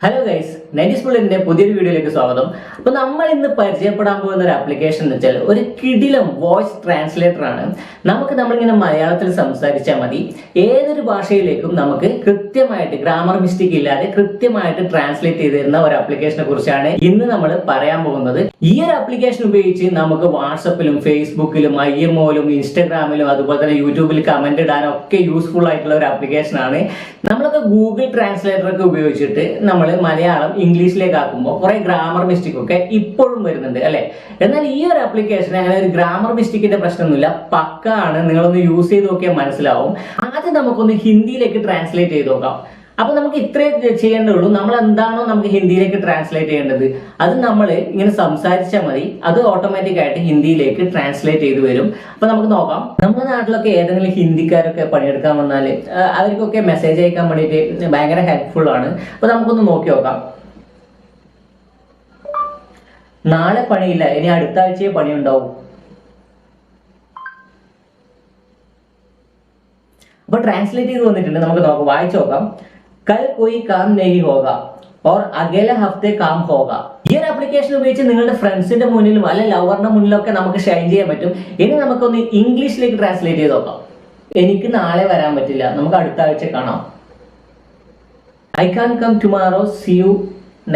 Hello guys, nineties പുള്ളിന്റെ പുതിയൊരു വീഡിയോയിലേക്ക് സ്വാഗതം. അപ്പൊ നമ്മൾ ഇന്ന് പരിചയപ്പെടാൻ പോകുന്ന ഒരു ആപ്ലിക്കേഷൻ എന്ന് വെച്ചാൽ ഒരു കിടിലം വോയിസ് ട്രാൻസ്ലേറ്റർ ആണ്. നമ്മളിങ്ങനെ മലയാളത്തിൽ സംസാരിച്ചാൽ മതി, ഏതൊരു ഭാഷയിലേക്കും നമുക്ക് കൃത്യമായിട്ട് ഗ്രാമർ മിസ്റ്റേക്ക് ഇല്ലാതെ കൃത്യമായിട്ട് ട്രാൻസ്ലേറ്റ് ചെയ്ത് തരുന്ന ഒരു ആപ്ലിക്കേഷനെ കുറിച്ചാണ് ഇന്ന് നമ്മൾ പറയാൻ പോകുന്നത്. ഈ ഒരു ആപ്ലിക്കേഷൻ ഉപയോഗിച്ച് നമുക്ക് വാട്സപ്പിലും ഫേസ്ബുക്കിലും IMOയിലും ഇൻസ്റ്റാഗ്രാമിലും അതുപോലെ തന്നെ യൂട്യൂബിൽ കമന്റ് ഇടാനും ഒക്കെ യൂസ്ഫുൾ ആയിട്ടുള്ള ഒരു ആപ്ലിക്കേഷൻ ആണ്. നമ്മളൊക്കെ ഗൂഗിൾ ട്രാൻസ്ലേറ്റർ ഒക്കെ ഉപയോഗിച്ചിട്ട് നമ്മൾ മലയാളം ഇംഗ്ലീഷിലേക്ക് ആക്കുമ്പോൾ കുറെ ഗ്രാമർ മിസ്റ്റേക്ക് ഒക്കെ ഇപ്പോഴും വരുന്നുണ്ട് അല്ലെ. എന്നാൽ ഈ ഒരു ആപ്ലിക്കേഷൻ അങ്ങനെ ഒരു ഗ്രാമർ മിസ്റ്റേക്കിന്റെ പ്രശ്നമൊന്നുമില്ല, പക്ക ആണ്. നിങ്ങളൊന്ന് യൂസ് ചെയ്ത് നോക്കിയാൽ മനസ്സിലാവും. ആദ്യം നമുക്കൊന്ന് ഹിന്ദിയിലേക്ക് ട്രാൻസ്ലേറ്റ് ചെയ്ത് നോക്കാം. അപ്പൊ നമുക്ക് ഇത്രേ ചെയ്യേണ്ടതുള്ളൂ. നമ്മൾ എന്താണോ നമുക്ക് ഹിന്ദിയിലേക്ക് ട്രാൻസ്ലേറ്റ് ചെയ്യേണ്ടത് അത് നമ്മൾ ഇങ്ങനെ സംസാരിച്ചാൽ മതി, അത് ഓട്ടോമാറ്റിക് ആയിട്ട് ഹിന്ദിയിലേക്ക് ട്രാൻസ്ലേറ്റ് ചെയ്ത് വരും. അപ്പൊ നമുക്ക് നോക്കാം. നമ്മുടെ നാട്ടിലൊക്കെ ഏതെങ്കിലും ഹിന്ദിക്കാരൊക്കെ പണിയെടുക്കാൻ വന്നാൽ അവർക്കൊക്കെ മെസ്സേജ് അയക്കാൻ വേണ്ടിയിട്ട് ഭയങ്കര ഹെൽപ്ഫുൾ ആണ്. അപ്പൊ നമുക്കൊന്ന് നോക്കി നോക്കാം. നാളെ പണിയില്ല, ഇനി അടുത്ത ആഴ്ചയെ പണിയുണ്ടാവും. അപ്പൊ ട്രാൻസ്ലേറ്റ് ചെയ്ത് വന്നിട്ടുണ്ട്. നമുക്ക് നോക്കാം, വായിച്ചു നോക്കാം. കൽ കോയി calm നഹീ Hoga or അഗലെ ഹഫ്തെ calm Hoga. ഈ ഒരു ആപ്ലിക്കേഷൻ ഉപയോഗിച്ച് നിങ്ങളുടെ ഫ്രണ്ട്സിന്റെ മുന്നിലും അല്ലെ ലവറിന്റെ മുന്നിലൊക്കെ നമുക്ക് ഷൈൻ ചെയ്യാൻ പറ്റും. ഇനി നമുക്കൊന്ന് ഇംഗ്ലീഷിലേക്ക് ട്രാൻസ്ലേറ്റ് ചെയ്ത് നോക്കാം. എനിക്ക് നാളെ വരാൻ പറ്റില്ല, നമുക്ക് അടുത്ത ആഴ്ച കാണാം. I can come tomorrow, see you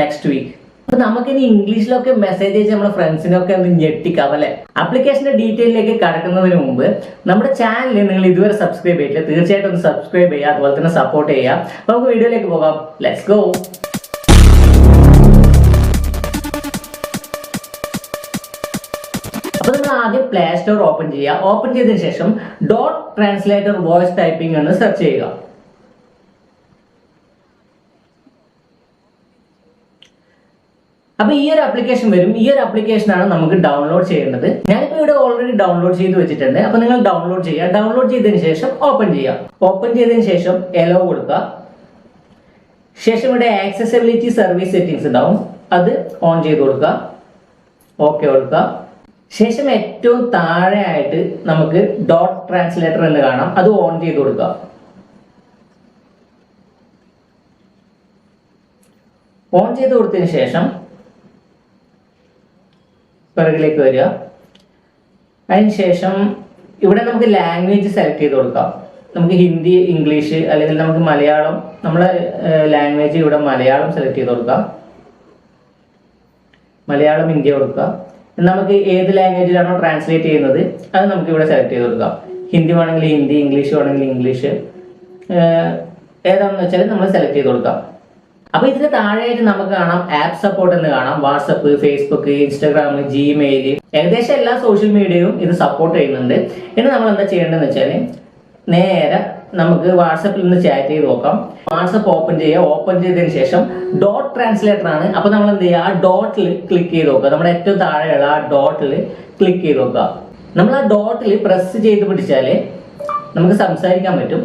next week. അപ്പൊ നമുക്കിനി ഇംഗ്ലീഷിലൊക്കെ മെസ്സേജ് അയച്ച് നമ്മുടെ ഫ്രണ്ട്സിനൊക്കെ ഒന്ന് ഞെട്ടിക്കാം അല്ലെ. ആപ്ലിക്കേഷന്റെ ഡീറ്റെയിലേക്ക് കടക്കുന്നതിന് മുമ്പ് നമ്മുടെ ചാനൽ നിങ്ങൾ ഇതുവരെ സബ്സ്ക്രൈബ് ചെയ്തില്ല, തീർച്ചയായിട്ടും ഒന്ന് സബ്സ്ക്രൈബ് ചെയ്യുക, അതുപോലെ തന്നെ സപ്പോർട്ട് ചെയ്യുക. അപ്പൊ നമുക്ക് വീഡിയോയിലേക്ക് പോകാം. Let's go. അപ്പൊ നമ്മൾ ആദ്യം പ്ലേ സ്റ്റോർ ഓപ്പൺ ചെയ്യുക. ഓപ്പൺ ചെയ്തതിനു ശേഷം .translator വോയിസ് ടൈപ്പിംഗ് എന്ന് സെർച്ച് ചെയ്യുക. അപ്പൊ ഈ ഒരു ആപ്ലിക്കേഷൻ വരും. ഈ ഒരു ആപ്ലിക്കേഷനാണ് നമുക്ക് ഡൗൺലോഡ് ചെയ്യേണ്ടത്. ഞാനിപ്പോ ഇവിടെ ഓൾറെഡി ഡൗൺലോഡ് ചെയ്ത് വെച്ചിട്ടുണ്ട്. അപ്പൊ നിങ്ങൾ ഡൗൺലോഡ് ചെയ്യുക. ഡൗൺലോഡ് ചെയ്തതിന് ശേഷം ഓപ്പൺ ചെയ്യുക. ഓപ്പൺ ചെയ്തതിന് ശേഷം എലോ കൊടുക്കുക. ശേഷം ഇവിടെ ആക്സസിബിലിറ്റി സർവീസ് സെറ്റിംഗ്സ് ഉണ്ടാവും, അത് ഓൺ ചെയ്ത് കൊടുക്കുക. ഓക്കെ കൊടുക്കുക. ശേഷം ഏറ്റവും താഴെ ആയിട്ട് നമുക്ക് .translator എന്ന് കാണാം, അത് ഓൺ ചെയ്ത് കൊടുക്കുക. ഓൺ ചെയ്ത് കൊടുത്തതിന് ശേഷം പിറകിലേക്ക് വരിക. അതിനുശേഷം ഇവിടെ നമുക്ക് ലാംഗ്വേജ് സെലക്ട് ചെയ്ത് കൊടുക്കാം. നമുക്ക് ഹിന്ദി, ഇംഗ്ലീഷ് അല്ലെങ്കിൽ നമുക്ക് മലയാളം, നമ്മളെ ലാംഗ്വേജ് ഇവിടെ മലയാളം സെലക്ട് ചെയ്ത് കൊടുക്കാം. മലയാളം ഇന്ത്യ കൊടുക്കുക. നമുക്ക് ഏത് ലാംഗ്വേജിലാണോ ട്രാൻസ്ലേറ്റ് ചെയ്യുന്നത് അത് നമുക്ക് ഇവിടെ സെലക്ട് ചെയ്ത് കൊടുക്കാം. ഹിന്ദി വേണമെങ്കിൽ ഹിന്ദി, ഇംഗ്ലീഷ് വേണമെങ്കിൽ ഇംഗ്ലീഷ്, ഏതാണെന്ന് വെച്ചാൽ നമ്മൾ സെലക്ട് ചെയ്ത് കൊടുക്കാം. അപ്പൊ ഇതിന് താഴെയായിട്ട് നമുക്ക് കാണാം ആപ്പ് സപ്പോർട്ട് എന്ന് കാണാം. വാട്സപ്പ്, ഫേസ്ബുക്ക്, ഇൻസ്റ്റാഗ്രാം, ജിമെയിൽ, ഏകദേശം എല്ലാ സോഷ്യൽ മീഡിയയും ഇത് സപ്പോർട്ട് ചെയ്യുന്നുണ്ട്. ഇനി നമ്മൾ എന്താ ചെയ്യേണ്ടതെന്ന് വെച്ചാൽ നേരെ നമുക്ക് വാട്സപ്പിൽ നിന്ന് ചാറ്റ് ചെയ്ത് നോക്കാം. വാട്സപ്പ് ഓപ്പൺ ചെയ്യുക. ഓപ്പൺ ചെയ്തതിന് ശേഷം .translator ആണ്. അപ്പൊ നമ്മൾ എന്ത് ചെയ്യുക, ആ ഡോട്ടിൽ ക്ലിക്ക് ചെയ്ത് നോക്കുക. നമ്മുടെ ഏറ്റവും താഴെയുള്ള ആ ഡോട്ടിൽ ക്ലിക്ക് ചെയ്ത് നോക്കുക. നമ്മൾ ആ ഡോട്ടിൽ പ്രസ് ചെയ്ത് പിടിച്ചാല് നമുക്ക് സംസാരിക്കാൻ പറ്റും.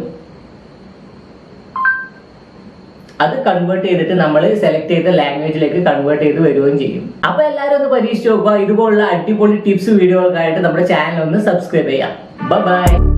അത് കൺവേർട്ട് ചെയ്തിട്ട് നമ്മൾ സെലക്ട് ചെയ്ത ലാംഗ്വേജിലേക്ക് കൺവേർട്ട് ചെയ്ത് വരികയും ചെയ്യും. അപ്പൊ എല്ലാവരും ഒന്ന് പരീക്ഷിച്ച് നോക്കുക. ഇതുപോലുള്ള അടിപൊളി ടിപ്സ് വീഡിയോകൾക്കായിട്ട് നമ്മുടെ ചാനൽ ഒന്ന് സബ്സ്ക്രൈബ് ചെയ്യാം. ബൈ.